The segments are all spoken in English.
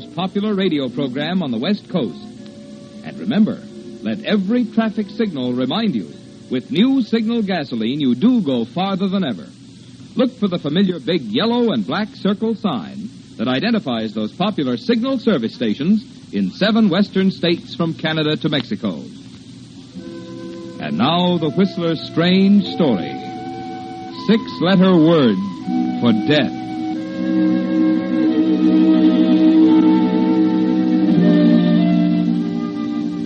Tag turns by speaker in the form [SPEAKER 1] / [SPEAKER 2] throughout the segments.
[SPEAKER 1] popular radio program on the West Coast. And remember, let every traffic signal remind you, with new Signal gasoline, you do go farther than ever. Look for the familiar big yellow and black circle sign that identifies those popular Signal service stations in 7 western states from Canada to Mexico. And now the Whistler's strange story. 6-letter word for death.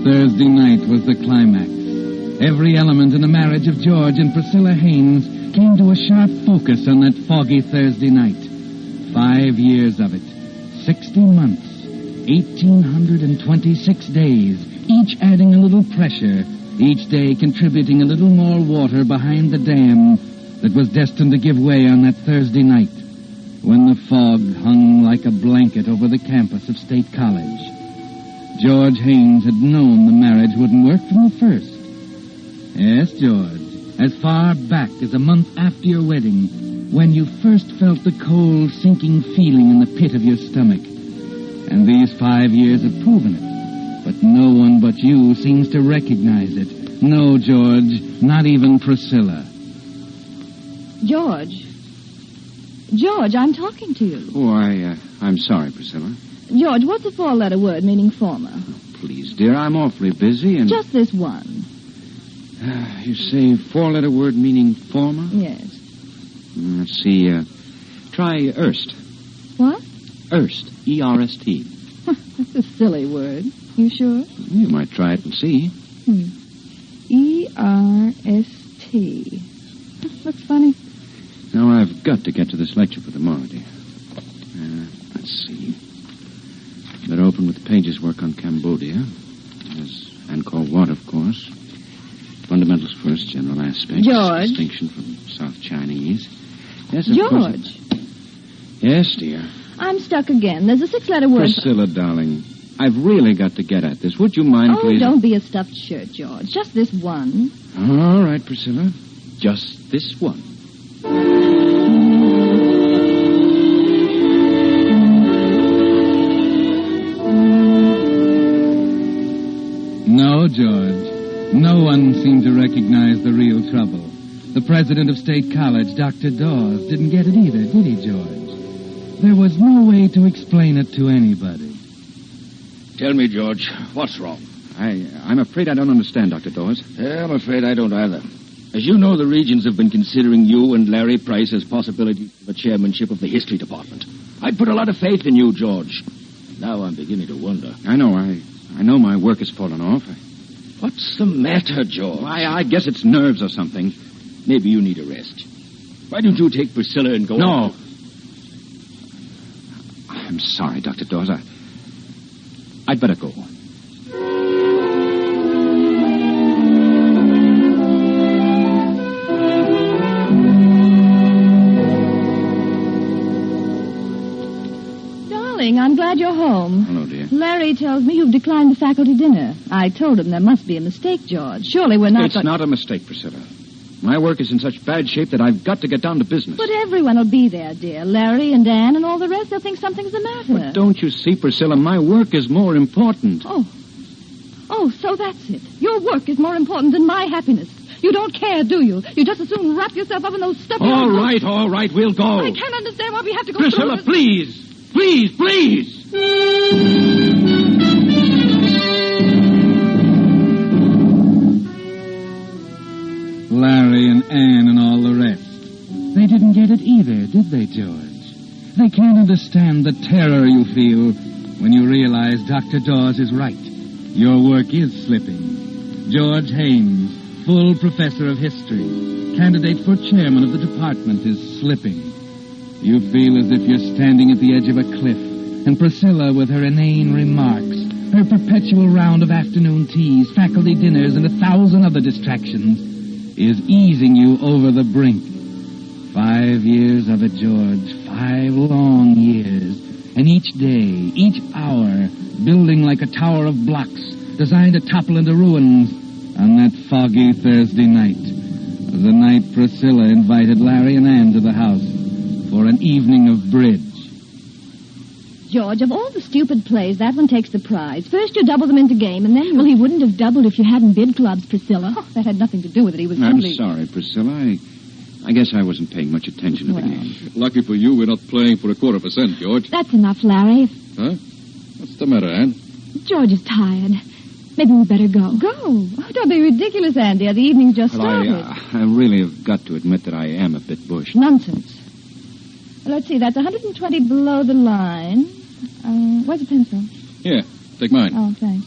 [SPEAKER 2] Thursday night was the climax. Every element in the marriage of George and Priscilla Haynes came to a sharp focus on that foggy Thursday night. 5 years of it. 60 months. 1,826 days, each adding a little pressure, each day contributing a little more water behind the dam that was destined to give way on that Thursday night when the fog hung like a blanket over the campus of State College. George Haynes had known the marriage wouldn't work from the first. Yes, George, as far back as a month after your wedding, when you first felt the cold, sinking feeling in the pit of your stomach. And these 5 years have proven it. But no one but you seems to recognize it. No, George, not even Priscilla.
[SPEAKER 3] George, I'm talking to you.
[SPEAKER 4] Oh, I'm sorry, Priscilla.
[SPEAKER 3] George, what's a 4-letter word meaning former?
[SPEAKER 4] Oh, please, dear, I'm awfully busy and...
[SPEAKER 3] Just this one.
[SPEAKER 4] You say 4-letter word meaning former?
[SPEAKER 3] Yes.
[SPEAKER 4] Let's see, try erst.
[SPEAKER 3] What?
[SPEAKER 4] Erst, E-R-S-T.
[SPEAKER 3] That's a silly word. You sure?
[SPEAKER 4] You might try it and see.
[SPEAKER 3] E-R-S-T. Looks funny.
[SPEAKER 4] Now, I've got to get to this lecture for tomorrow, dear. Let's see. Better open with the pages work on Cambodia. There's Angkor Wat, of course. Fundamentals first, general aspects.
[SPEAKER 3] George.
[SPEAKER 4] Distinction from South Chinese. Yes, of
[SPEAKER 3] George.
[SPEAKER 4] Course. Yes, dear.
[SPEAKER 3] I'm stuck again. There's a 6-letter word.
[SPEAKER 4] Priscilla, darling, I've really got to get at this. Would you mind, please?
[SPEAKER 3] Oh, don't be a stuffed shirt, George. Just this one.
[SPEAKER 4] All right, Priscilla. Just this one.
[SPEAKER 2] No, George. No one seemed to recognize the real trouble. The president of State College, Dr. Dawes, didn't get it either, did he, George? There was no way to explain it to anybody.
[SPEAKER 5] Tell me, George, what's wrong?
[SPEAKER 4] I'm afraid I don't understand, Dr. Dawes.
[SPEAKER 5] Yeah, I'm afraid I don't either. As you know, the Regents have been considering you and Larry Price as possibilities for the chairmanship of the history department. I'd put a lot of faith in you, George. Now I'm beginning to wonder.
[SPEAKER 4] I know my work has fallen off.
[SPEAKER 5] What's the matter, George?
[SPEAKER 4] I guess it's nerves or something.
[SPEAKER 5] Maybe you need a rest. Why don't you take Priscilla and go
[SPEAKER 4] No.
[SPEAKER 5] on?
[SPEAKER 4] I'm sorry, Dr. Dawes. I'd better go.
[SPEAKER 3] Darling, I'm glad you're home.
[SPEAKER 4] Hello, dear.
[SPEAKER 3] Larry tells me you've declined the faculty dinner. I told him there must be a mistake, George. Surely we're not...
[SPEAKER 4] It's not a mistake, Priscilla. My work is in such bad shape that I've got to get down to business.
[SPEAKER 3] But everyone will be there, dear. Larry and Dan and all the rest. They'll think something's the matter.
[SPEAKER 4] But don't you see, Priscilla, my work is more important.
[SPEAKER 3] Oh, so that's it. Your work is more important than my happiness. You don't care, do you? You just as soon wrap yourself up in those stuffy...
[SPEAKER 4] All right, we'll go.
[SPEAKER 3] I can't understand why we have to go
[SPEAKER 4] Priscilla,
[SPEAKER 3] through this.
[SPEAKER 4] please.
[SPEAKER 2] Larry and Ann and all the rest. They didn't get it either, did they, George? They can't understand the terror you feel when you realize Dr. Dawes is right. Your work is slipping. George Haynes, full professor of history, candidate for chairman of the department, is slipping. You feel as if you're standing at the edge of a cliff, and Priscilla, with her inane remarks, her perpetual round of afternoon teas, faculty dinners, and 1,000 other distractions, is easing you over the brink. 5 years of it, George. 5 long years. And each day, each hour, building like a tower of blocks, designed to topple into ruins on that foggy Thursday night. The night Priscilla invited Larry and Ann to the house for an evening of bridge.
[SPEAKER 3] George, of all the stupid plays, that one takes the prize. First you double them into game, and then you...
[SPEAKER 6] Well, he wouldn't have doubled if you hadn't bid clubs, Priscilla.
[SPEAKER 3] Oh, that had nothing to do with it. He was
[SPEAKER 4] I'm
[SPEAKER 3] simply...
[SPEAKER 4] sorry, Priscilla. I guess I wasn't paying much attention to the game.
[SPEAKER 7] Lucky for you, we're not playing for 1/4%, George.
[SPEAKER 6] That's enough, Larry.
[SPEAKER 7] Huh? What's the matter, Anne?
[SPEAKER 6] George is tired. Maybe we better go.
[SPEAKER 3] Go? Oh, don't be ridiculous, Andy. The evening's just started.
[SPEAKER 4] I really have got to admit that I am a bit bushed.
[SPEAKER 3] Nonsense. Well, let's see. That's 120 below the line. Where's the pencil?
[SPEAKER 7] Here, take mine.
[SPEAKER 3] Oh, thanks.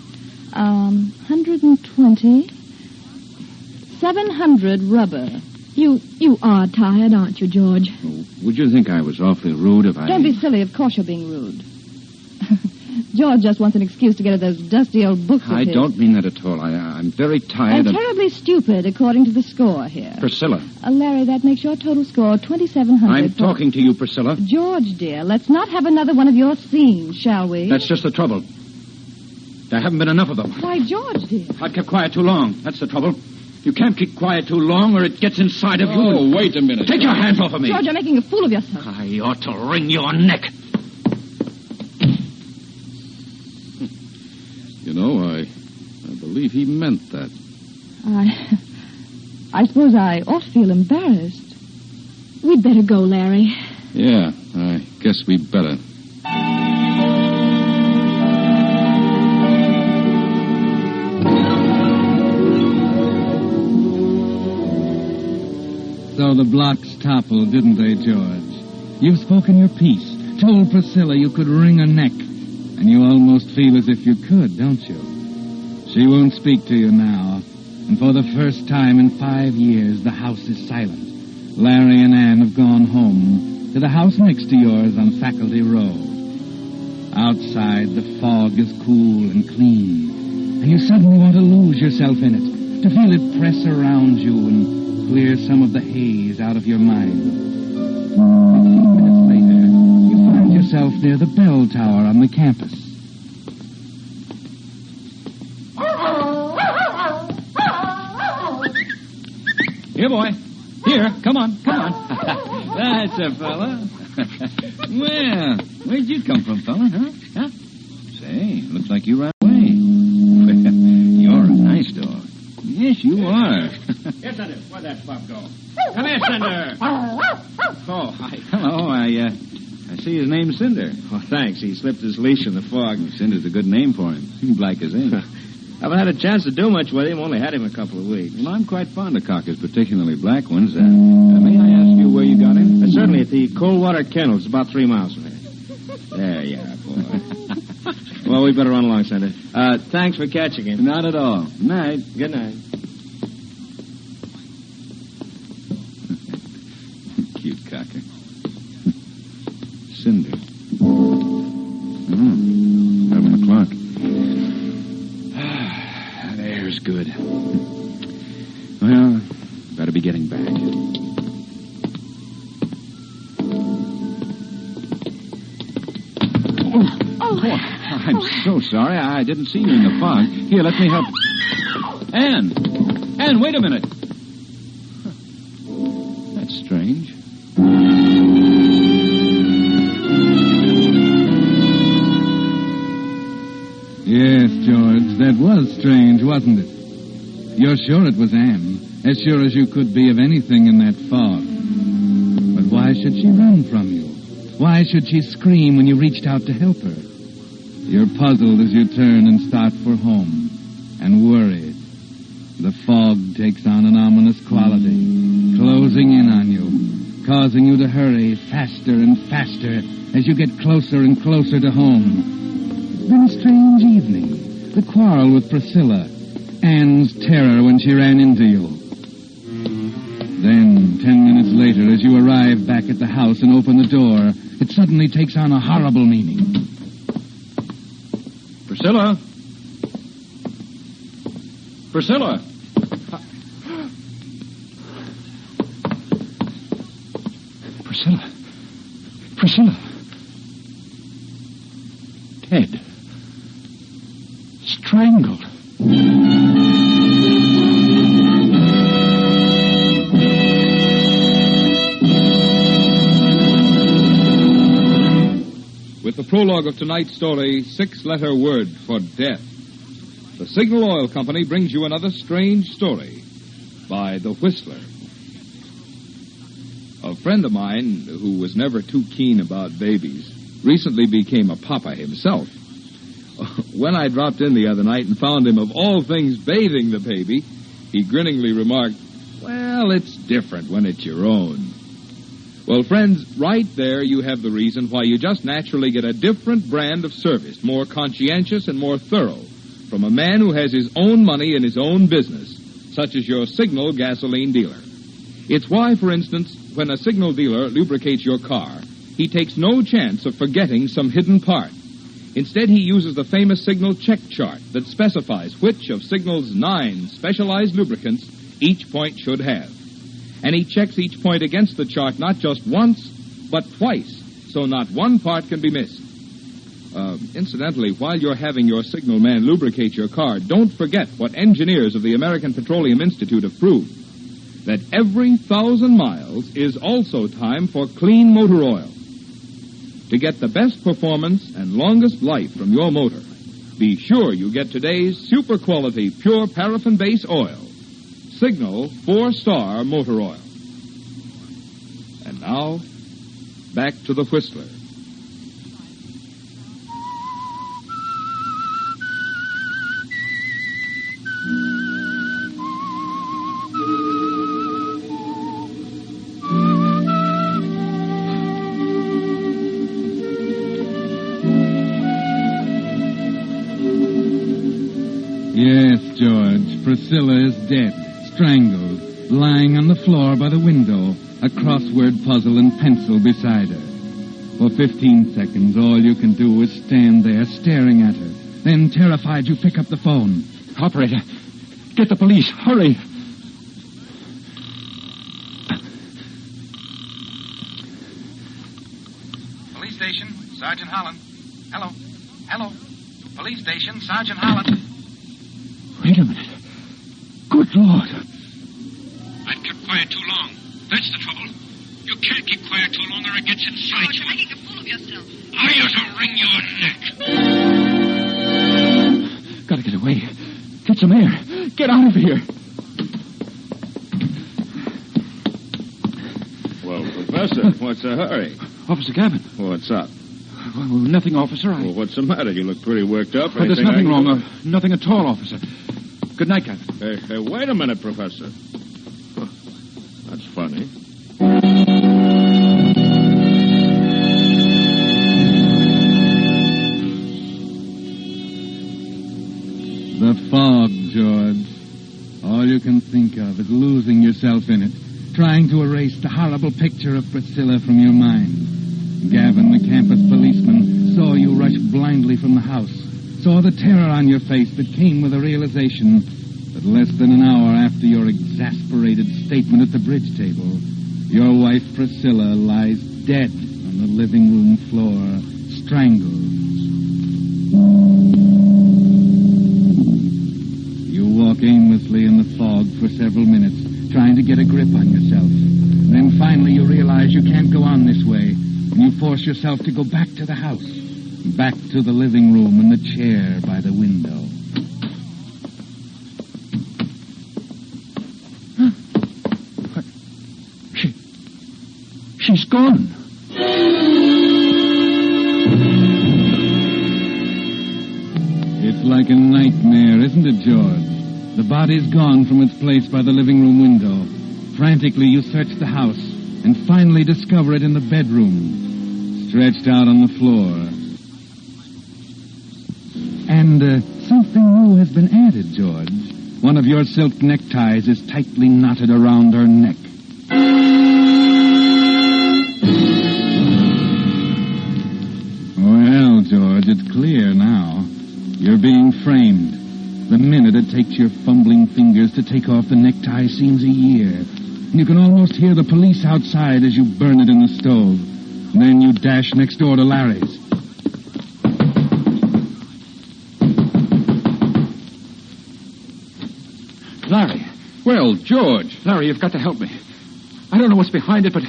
[SPEAKER 3] 120. 700 rubber.
[SPEAKER 6] You are tired, aren't you, George?
[SPEAKER 4] Oh, would you think I was awfully rude if I...
[SPEAKER 3] Don't be silly. Of course you're being rude. George just wants an excuse to get at those dusty old books of
[SPEAKER 4] I
[SPEAKER 3] his.
[SPEAKER 4] don't mean that at all. I'm very tired
[SPEAKER 3] And terribly stupid, according to the score here.
[SPEAKER 4] Priscilla.
[SPEAKER 3] Larry, that makes your total score 2,700.
[SPEAKER 4] I'm talking to you, Priscilla.
[SPEAKER 3] George, dear, let's not have another one of your scenes, shall we?
[SPEAKER 4] That's just the trouble. There haven't been enough of them.
[SPEAKER 3] Why, George, dear.
[SPEAKER 4] I've kept quiet too long. That's the trouble. You can't keep quiet too long or it gets inside of you.
[SPEAKER 7] Oh, wait a minute.
[SPEAKER 4] Take your hands off of me.
[SPEAKER 3] George, you're making a fool of yourself.
[SPEAKER 4] I ought to wring your neck.
[SPEAKER 7] You know, I believe he meant that.
[SPEAKER 3] I suppose I ought to feel embarrassed.
[SPEAKER 6] We'd better go, Larry.
[SPEAKER 7] Yeah, I guess we better.
[SPEAKER 2] So the blocks toppled, didn't they, George? You've spoken your piece, told Priscilla you could wring her neck, and you almost feel as if you could, don't you? She won't speak to you now, and for the first time in 5 years, the house is silent. Larry and Anne have gone home to the house next to yours on Faculty Row. Outside, the fog is cool and clean, and you suddenly want to lose yourself in it, to feel it press around you and clear some of the haze out of your mind. 15 minutes later, you find yourself near the bell tower on the campus.
[SPEAKER 5] Here, boy. Here, come on. That's a fella. Well, where'd you come from, fella, huh?
[SPEAKER 4] Say, looks like you ran away. You're a nice dog. Yes, you are.
[SPEAKER 5] Yes, Cinder. Where'd that pup go? Come here, Cinder.
[SPEAKER 4] Oh, hi. Hello. I see his name's Cinder.
[SPEAKER 5] Oh, thanks. He slipped his leash in the fog.
[SPEAKER 4] Cinder's a good name for him. Seems black as ink.
[SPEAKER 5] Haven't had a chance to do much with him. Only had him a couple of weeks.
[SPEAKER 4] Well, I'm quite fond of cockers, particularly black ones. May I ask you where you got him?
[SPEAKER 5] Certainly at the Coldwater Kennels, about 3 miles from here.
[SPEAKER 4] There you are, boy.
[SPEAKER 5] Well, we better run along, Cinder. Thanks for catching him.
[SPEAKER 4] Not at all. Night.
[SPEAKER 5] Good night.
[SPEAKER 4] Cute cocker. Cinder. 11 o'clock. There's good. Well, better be getting back. Oh, I'm so sorry. I didn't see you in the fog. Here, let me help. Anne, wait a minute. That's strange.
[SPEAKER 2] Yes, George, that was strange, wasn't it? You're sure it was Anne, as sure as you could be of anything in that fog. But why should she run from you? Why should she scream when you reached out to help her? You're puzzled as you turn and start for home, and worried. The fog takes on an ominous quality, closing in on you, causing you to hurry faster and faster as you get closer and closer to home. Then a strange evening, the quarrel with Priscilla, Anne's terror when she ran into you. Then, 10 minutes later, as you arrive back at the house and open the door, it suddenly takes on a horrible meaning.
[SPEAKER 4] Priscilla? Priscilla? Priscilla? Dead. Strangled.
[SPEAKER 1] With the prologue prologue of tonight's story, 6-letter word for death. The Signal Oil Company brings you another strange story by The Whistler. A friend of mine, who was never too keen about babies, recently became a papa himself. When I dropped in the other night and found him, of all things, bathing the baby, he grinningly remarked, "Well, it's different when it's your own." Well, friends, right there you have the reason why you just naturally get a different brand of service, more conscientious and more thorough, from a man who has his own money in his own business, such as your Signal gasoline dealer. It's why, for instance, when a Signal dealer lubricates your car, he takes no chance of forgetting some hidden part. Instead, he uses the famous Signal check chart that specifies which of Signal's 9 specialized lubricants each point should have. And he checks each point against the chart not just once, but twice, so not one part can be missed. Incidentally, while you're having your Signal man lubricate your car, don't forget what engineers of the American Petroleum Institute have proved, that every 1,000 miles is also time for clean motor oil. To get the best performance and longest life from your motor, be sure you get today's super quality pure paraffin base oil, Signal 4-star motor oil. And now, back to the Whistler.
[SPEAKER 2] Yes, George, Priscilla is dead, strangled, lying on the floor by the window, a crossword puzzle and pencil beside her. For 15 seconds, all you can do is stand there staring at her. Then, terrified, you pick up the phone.
[SPEAKER 5] Operator, get the police. Hurry.
[SPEAKER 8] Police station, Sergeant Holland. Hello. Hello. Police station, Sergeant Holland.
[SPEAKER 5] Wait a minute. Good Lord.
[SPEAKER 8] I've kept quiet too long. That's the trouble. You can't keep quiet too long or it gets inside you. You're making a fool of yourself. I ought to wring your neck.
[SPEAKER 5] Gotta get away. Get some air. Get out of here.
[SPEAKER 4] Well, Professor, what's the hurry?
[SPEAKER 5] Officer Gavin.
[SPEAKER 4] What's up?
[SPEAKER 5] Well, nothing, officer.
[SPEAKER 4] Well, what's the matter? You look pretty worked up.
[SPEAKER 5] There's
[SPEAKER 4] Anything
[SPEAKER 5] nothing
[SPEAKER 4] I can
[SPEAKER 5] wrong.
[SPEAKER 4] do?
[SPEAKER 5] Nothing at all, officer. Good night, Gavin.
[SPEAKER 4] Hey, wait a minute, Professor. Huh, that's funny.
[SPEAKER 2] The fog, George. All you can think of is losing yourself in it, trying to erase the horrible picture of Priscilla from your mind. Gavin, the campus policeman, saw you rush blindly from the house, saw the terror on your face that came with the realization that less than an hour after your exasperated statement at the bridge table, your wife Priscilla lies dead on the living room floor, strangled. You walk aimlessly in the fog for several minutes, trying to get a grip on yourself. Then finally you realize you can't go on this way, and you force yourself to go back to the house, back to the living room and the chair by the window.
[SPEAKER 5] She's gone.
[SPEAKER 2] It's like a nightmare, isn't it, George? The body's gone from its place by the living room window. Frantically, you search the house and finally discover it in the bedroom, stretched out on the floor. And something new has been added, George. One of your silk neckties is tightly knotted around her neck. Well, George, it's clear now. You're being framed. The minute it takes your fumbling fingers to take off the necktie seems a year. And you can almost hear the police outside as you burn it in the stove. And then you dash next door to Larry's.
[SPEAKER 5] Larry.
[SPEAKER 7] Well, George.
[SPEAKER 5] Larry, you've got to help me. I don't know what's behind it, but...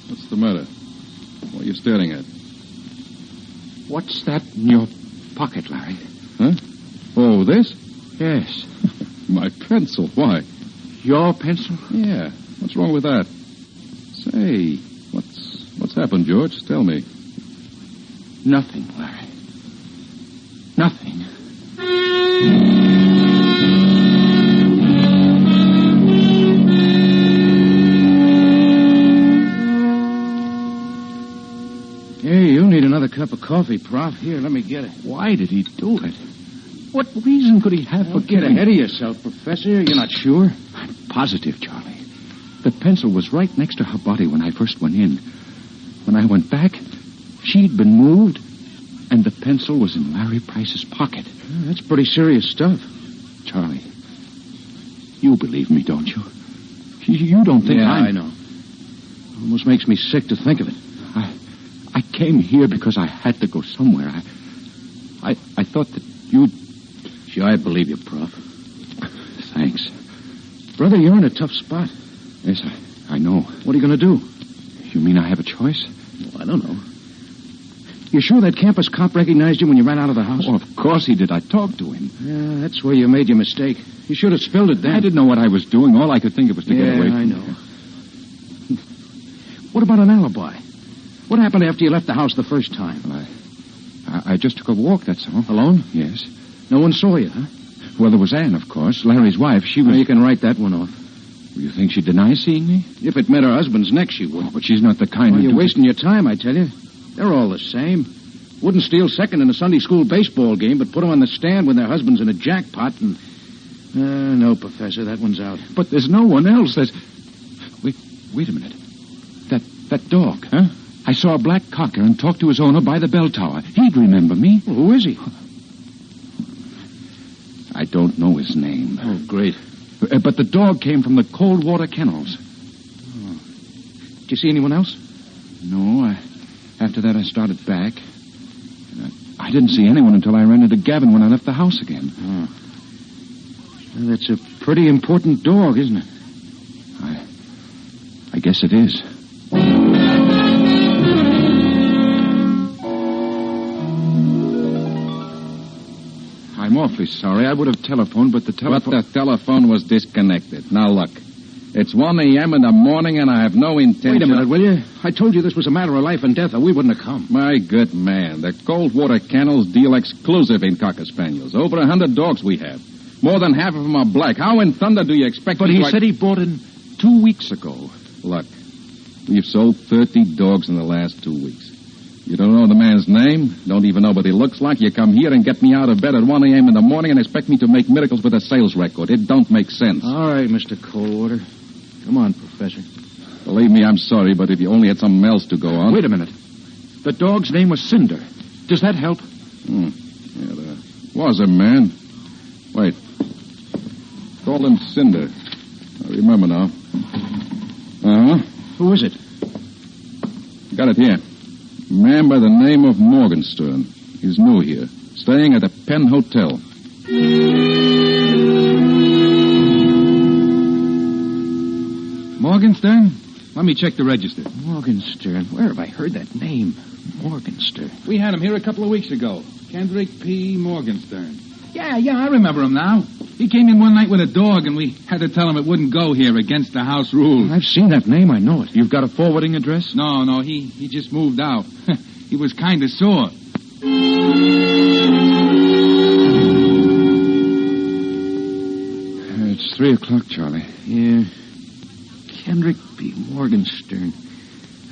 [SPEAKER 7] What's the matter? What are you staring at?
[SPEAKER 4] What's that in your pocket, Larry?
[SPEAKER 7] Huh? Oh, this?
[SPEAKER 4] Yes.
[SPEAKER 7] My pencil. Why?
[SPEAKER 4] Your pencil?
[SPEAKER 7] Yeah. What's wrong with that? Say, what's happened, George? Tell me.
[SPEAKER 4] Nothing, Larry. Nothing. Hey, you need another cup of coffee, Prof. Here, let me get it. Why did he do it? What reason could he have for
[SPEAKER 5] Get ahead of yourself, Professor. You're not sure?
[SPEAKER 4] I'm positive, Charlie. The pencil was right next to her body when I first went in. When I went back, she'd been moved, and the pencil was in Larry Price's pocket.
[SPEAKER 5] That's pretty serious stuff.
[SPEAKER 4] Charlie, you believe me, don't you? You don't think
[SPEAKER 5] I know. Almost makes me sick to think of it.
[SPEAKER 4] I came here because I had to go somewhere. I thought that you'd...
[SPEAKER 5] Sure, I believe you, Prof.
[SPEAKER 4] Thanks.
[SPEAKER 5] Brother, you're in a tough spot.
[SPEAKER 4] Yes, I know.
[SPEAKER 5] What are you going to do?
[SPEAKER 4] You mean I have a choice?
[SPEAKER 5] Well, I don't know. You sure that campus cop recognized you when you ran out of the house?
[SPEAKER 4] Oh, of course he did. I talked to him.
[SPEAKER 5] Yeah, that's where you made your mistake. You should have spilled it then.
[SPEAKER 4] I didn't know what I was doing. All I could think of was to get away from
[SPEAKER 5] I know. What about an alibi? What happened after you left the house the first time?
[SPEAKER 4] Well, I just took a walk, that's all.
[SPEAKER 5] Alone?
[SPEAKER 4] Yes.
[SPEAKER 5] No one saw you, huh?
[SPEAKER 4] Well, there was Anne, of course, Larry's wife. She was...
[SPEAKER 5] Well, you can write that one off.
[SPEAKER 4] You think she'd deny seeing me?
[SPEAKER 5] If it met her husband's neck, she would.
[SPEAKER 4] Oh, but she's not the kind
[SPEAKER 5] Well,
[SPEAKER 4] who...
[SPEAKER 5] you're wasting your time, I tell you. They're all the same. Wouldn't steal second in a Sunday school baseball game, but put them on the stand when their husband's in a jackpot and... no, Professor, that one's out.
[SPEAKER 4] But there's no one else. Wait a minute. That dog, huh? I saw a black cocker and talked to his owner by the bell tower. He'd remember me.
[SPEAKER 5] Well, who is he?
[SPEAKER 4] I don't know his name.
[SPEAKER 5] Oh, great.
[SPEAKER 4] But the dog came from the cold water kennels.
[SPEAKER 5] Oh. Did you see anyone else?
[SPEAKER 4] No, after that I started back. I didn't see anyone until I ran into Gavin when I left the house again.
[SPEAKER 5] Oh. Well, that's a pretty important dog, isn't it?
[SPEAKER 4] I guess it is. I'm awfully sorry. I would have telephoned, but the telephone...
[SPEAKER 7] But the telephone was disconnected. Now, look. It's 1 a.m. in the morning, and I have no intention...
[SPEAKER 5] Wait a minute, will you? I told you this was a matter of life and death, or we wouldn't have come.
[SPEAKER 7] My good man, the cold water kennels deal exclusive in Cocker Spaniels. Over 100 dogs we have. More than half of them are black. How in thunder do you expect...
[SPEAKER 4] But he said he bought in 2 weeks ago.
[SPEAKER 7] Look, we've sold 30 dogs in the last 2 weeks. You don't know the man's name, don't even know what he looks like. You come here and get me out of bed at 1 a.m. in the morning and expect me to make miracles with a sales record. It don't make sense.
[SPEAKER 5] All right, Mr. Coldwater. Come on, Professor.
[SPEAKER 7] Believe me, I'm sorry, but if you only had something else to go on...
[SPEAKER 4] Wait a minute. The dog's name was Cinder. Does that help?
[SPEAKER 7] Yeah, there was a man. Wait. Call him Cinder. I remember now. Uh-huh.
[SPEAKER 5] Who is it?
[SPEAKER 7] Got it here. A man by the name of Morgenstern. He's new here. Staying at the Penn Hotel.
[SPEAKER 2] Morgenstern? Let me check the register.
[SPEAKER 5] Morgenstern. Where have I heard that name? Morgenstern.
[SPEAKER 2] We had him here a couple of weeks ago. Kendrick P. Morgenstern. Yeah, I remember him now. He came in one night with a dog, and we had to tell him it wouldn't go here against the house rules.
[SPEAKER 5] I've seen that name. I know it.
[SPEAKER 4] You've got a forwarding address?
[SPEAKER 2] No, he just moved out. He was kind of sore.
[SPEAKER 4] It's 3 o'clock, Charlie.
[SPEAKER 5] Yeah. Kendrick P. Morgenstern.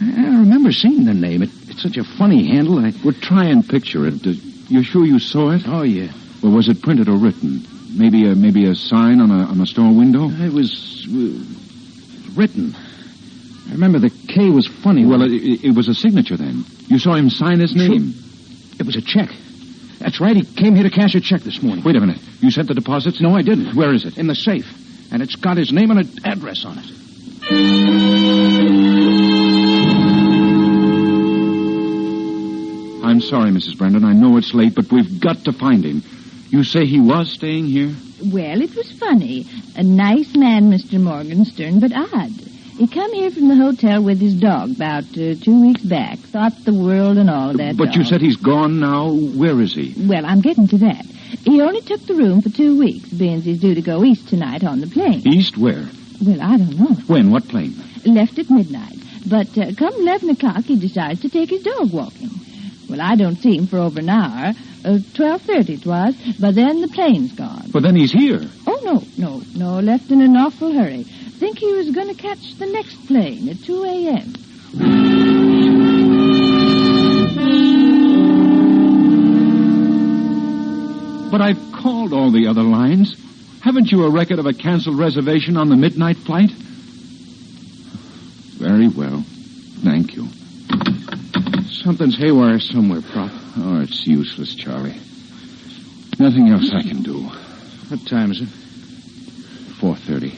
[SPEAKER 5] I remember seeing the name. It's such a funny handle.
[SPEAKER 4] Well, try and picture it. You sure you saw it?
[SPEAKER 5] Oh, yeah.
[SPEAKER 4] Well, was it printed or written? Maybe a sign on a store window?
[SPEAKER 5] It was written. I remember the K was funny.
[SPEAKER 4] Well, it was a signature then. You saw him sign his name?
[SPEAKER 5] It was a check. That's right. He came here to cash a check this morning.
[SPEAKER 4] Wait a minute. You sent the deposits?
[SPEAKER 5] No, I didn't.
[SPEAKER 4] Where is it?
[SPEAKER 5] In the safe. And it's got his name and an address on it.
[SPEAKER 4] I'm sorry, Mrs. Brandon. I know it's late, but we've got to find him. You say he was staying here?
[SPEAKER 9] Well, it was funny. A nice man, Mr. Morgenstern, but odd. He come here from the hotel with his dog about 2 weeks back. Thought the world and all of that.
[SPEAKER 4] But you
[SPEAKER 9] dog.
[SPEAKER 4] said he's gone now. Where is he?
[SPEAKER 9] Well, I'm getting to that. He only took the room for 2 weeks, being he's due to go east tonight on the plane.
[SPEAKER 4] East where?
[SPEAKER 9] Well, I don't know.
[SPEAKER 4] When? What plane?
[SPEAKER 9] Left at midnight. But come 11 o'clock, he decides to take his dog walking. Well, I don't see him for over an hour. 12:30 it was. But then the plane's gone.
[SPEAKER 4] But then he's here.
[SPEAKER 9] Oh, no. Left in an awful hurry. Think he was going to catch the next plane at 2 a.m.
[SPEAKER 4] But I've called all the other lines. Haven't you a record of a canceled reservation on the midnight flight? Very well. Thank you. Something's haywire somewhere, Prop. Oh, it's useless, Charlie. Nothing else I can do. What time is it? 4:30.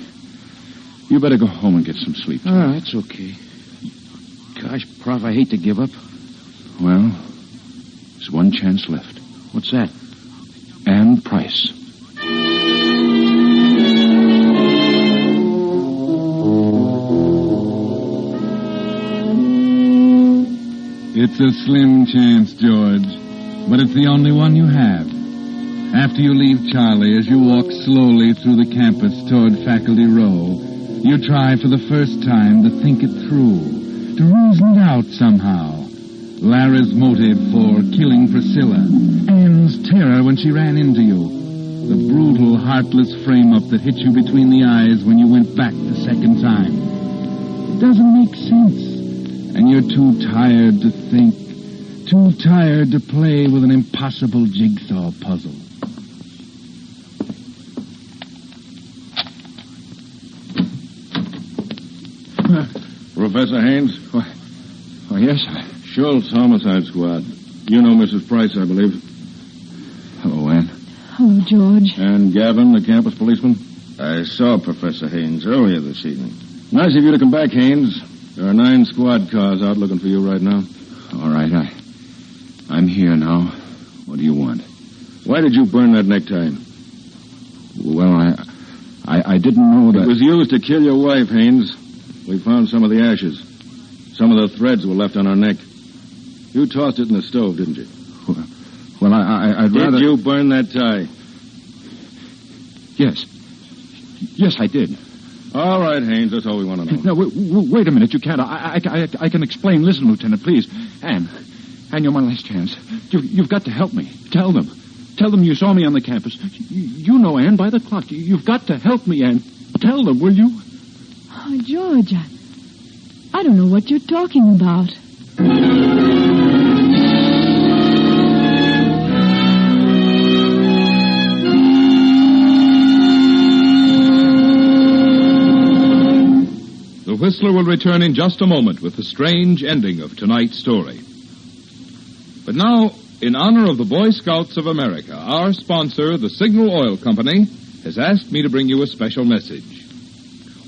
[SPEAKER 4] You better go home and get some sleep.
[SPEAKER 5] Oh, that's okay. Gosh, Prof, I hate to give up.
[SPEAKER 4] Well, there's one chance left.
[SPEAKER 5] What's that?
[SPEAKER 4] Ann Price.
[SPEAKER 2] It's a slim chance, George, but it's the only one you have. After you leave Charlie, as you walk slowly through the campus toward Faculty Row, you try for the first time to think it through, to reason it out somehow. Larry's motive for killing Priscilla, Ann's terror when she ran into you, the brutal, heartless frame-up that hit you between the eyes when you went back the second time. It doesn't make sense. And you're too tired to think, too tired to play with an impossible jigsaw puzzle.
[SPEAKER 7] Professor Haynes?
[SPEAKER 4] Oh, yes,
[SPEAKER 7] Schultz, Homicide Squad. You know Mrs. Price, I believe.
[SPEAKER 4] Hello, Ann.
[SPEAKER 6] Hello, George.
[SPEAKER 7] And Gavin, the campus policeman?
[SPEAKER 5] I saw Professor Haynes earlier this evening.
[SPEAKER 7] Nice of you to come back, Haynes. There are 9 squad cars out looking for you right now.
[SPEAKER 4] All right, I'm here now. What do you want?
[SPEAKER 7] Why did you burn that necktie?
[SPEAKER 4] Well, I didn't know that...
[SPEAKER 7] It was used to kill your wife, Haynes. We found some of the ashes. Some of the threads were left on her neck. You tossed it in the stove, didn't you?
[SPEAKER 4] Well, I'd rather...
[SPEAKER 7] Did you burn that tie?
[SPEAKER 4] Yes. Yes, I did.
[SPEAKER 7] All right, Haynes, that's all we want to know.
[SPEAKER 4] No, wait a minute. You can't. I can explain. Listen, Lieutenant, please. Ann, you're my last chance. You've got to help me. Tell them. Tell them you saw me on the campus. You know, Ann, by the clock. You've got to help me, Ann. Tell them, will you?
[SPEAKER 6] Oh, George, I don't know what you're talking about.
[SPEAKER 1] The Whistler will return in just a moment with the strange ending of tonight's story. But now, in honor of the Boy Scouts of America, our sponsor, the Signal Oil Company, has asked me to bring you a special message.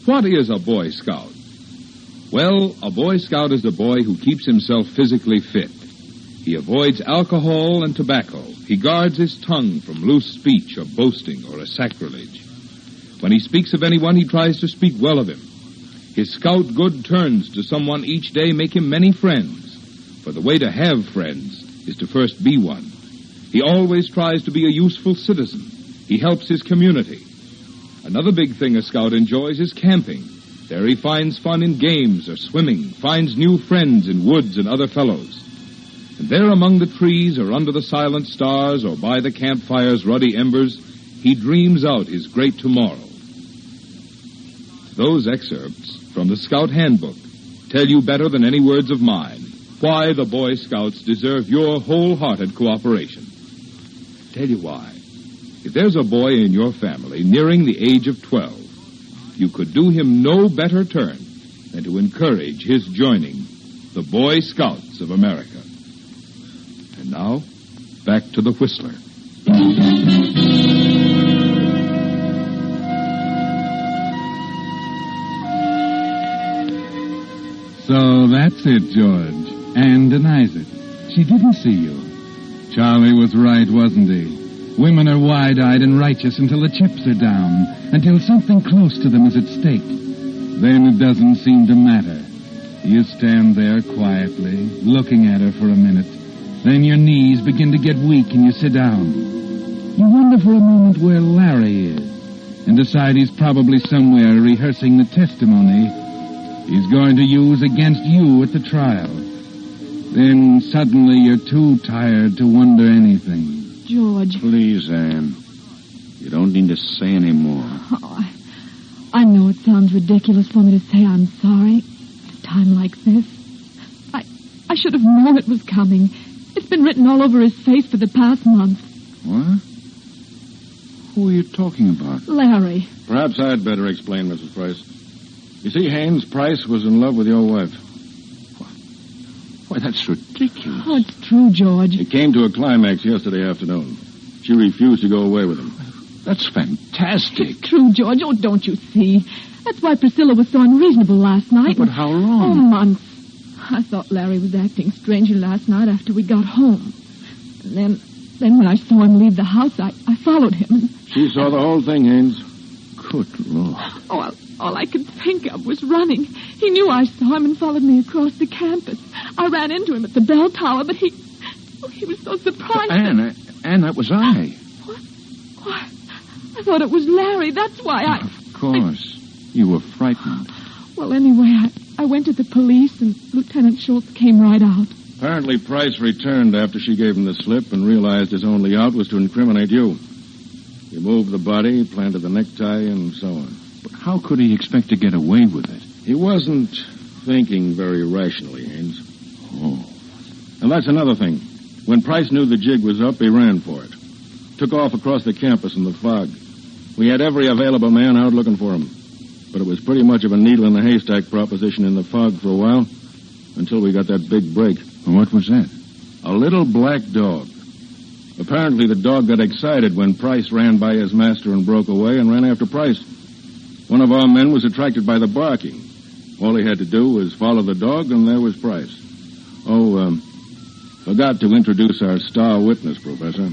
[SPEAKER 1] What is a Boy Scout? Well, a Boy Scout is a boy who keeps himself physically fit. He avoids alcohol and tobacco. He guards his tongue from loose speech or boasting or a sacrilege. When he speaks of anyone, he tries to speak well of him. His scout good turns to someone each day make him many friends. For the way to have friends is to first be one. He always tries to be a useful citizen. He helps his community. Another big thing a scout enjoys is camping. There he finds fun in games or swimming, finds new friends in woods and other fellows. And there among the trees or under the silent stars or by the campfire's ruddy embers, he dreams out his great tomorrow. Those excerpts from the Scout Handbook tell you better than any words of mine why the Boy Scouts deserve your wholehearted cooperation. Tell you why. If there's a boy in your family nearing the age of 12, you could do him no better turn than to encourage his joining the Boy Scouts of America. And now, back to the Whistler.
[SPEAKER 2] So that's it, George. Ann denies it. She didn't see you. Charlie was right, wasn't he? Women are wide-eyed and righteous until the chips are down, until something close to them is at stake. Then it doesn't seem to matter. You stand there quietly, looking at her for a minute. Then your knees begin to get weak and you sit down. You wonder for a moment where Larry is, and decide he's probably somewhere rehearsing the testimony he's going to use against you at the trial. Then suddenly you're too tired to wonder anything.
[SPEAKER 6] George.
[SPEAKER 4] Please, Anne. You don't need to say any more.
[SPEAKER 6] Oh, I know it sounds ridiculous for me to say I'm sorry at a time like this. I should have known it was coming. It's been written all over his face for the past month.
[SPEAKER 4] What? Who are you talking about?
[SPEAKER 6] Larry.
[SPEAKER 7] Perhaps I'd better explain, Mrs. Price. You see, Haynes Price was in love with your wife.
[SPEAKER 4] Why, that's ridiculous.
[SPEAKER 6] Oh, it's true, George.
[SPEAKER 7] It came to a climax yesterday afternoon. She refused to go away with him.
[SPEAKER 4] That's fantastic.
[SPEAKER 6] It's true, George. Oh, don't you see? That's why Priscilla was so unreasonable last night.
[SPEAKER 4] But how long?
[SPEAKER 6] Oh, months. I thought Larry was acting strangely last night after we got home. And then when I saw him leave the house, I followed him.
[SPEAKER 7] She saw the whole thing, Haynes.
[SPEAKER 4] Good Lord.
[SPEAKER 6] Oh, all I could think of was running. He knew I saw him and followed me across the campus. I ran into him at the bell tower, but he was so surprised.
[SPEAKER 4] Anne, that was I.
[SPEAKER 6] What? Why, I thought it was Larry. That's why
[SPEAKER 4] Of course. You were frightened.
[SPEAKER 6] Well, anyway, I went to the police, and Lieutenant Schultz came right out.
[SPEAKER 7] Apparently, Price returned after she gave him the slip and realized his only out was to incriminate you. He moved the body, planted the necktie, and so on.
[SPEAKER 4] But how could he expect to get away with it?
[SPEAKER 7] He wasn't thinking very rationally, Haynes.
[SPEAKER 4] Oh.
[SPEAKER 7] And that's another thing. When Price knew the jig was up, he ran for it. Took off across the campus in the fog. We had every available man out looking for him. But it was pretty much of a needle in the haystack proposition in the fog for a while, until we got that big break.
[SPEAKER 4] What was that?
[SPEAKER 7] A little black dog. Apparently the dog got excited when Price ran by his master and broke away and ran after Price. One of our men was attracted by the barking. All he had to do was follow the dog, and there was Price. Forgot to introduce our star witness, Professor.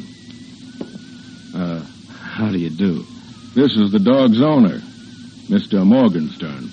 [SPEAKER 4] How do you do?
[SPEAKER 7] This is the dog's owner, Mr. Morgenstern.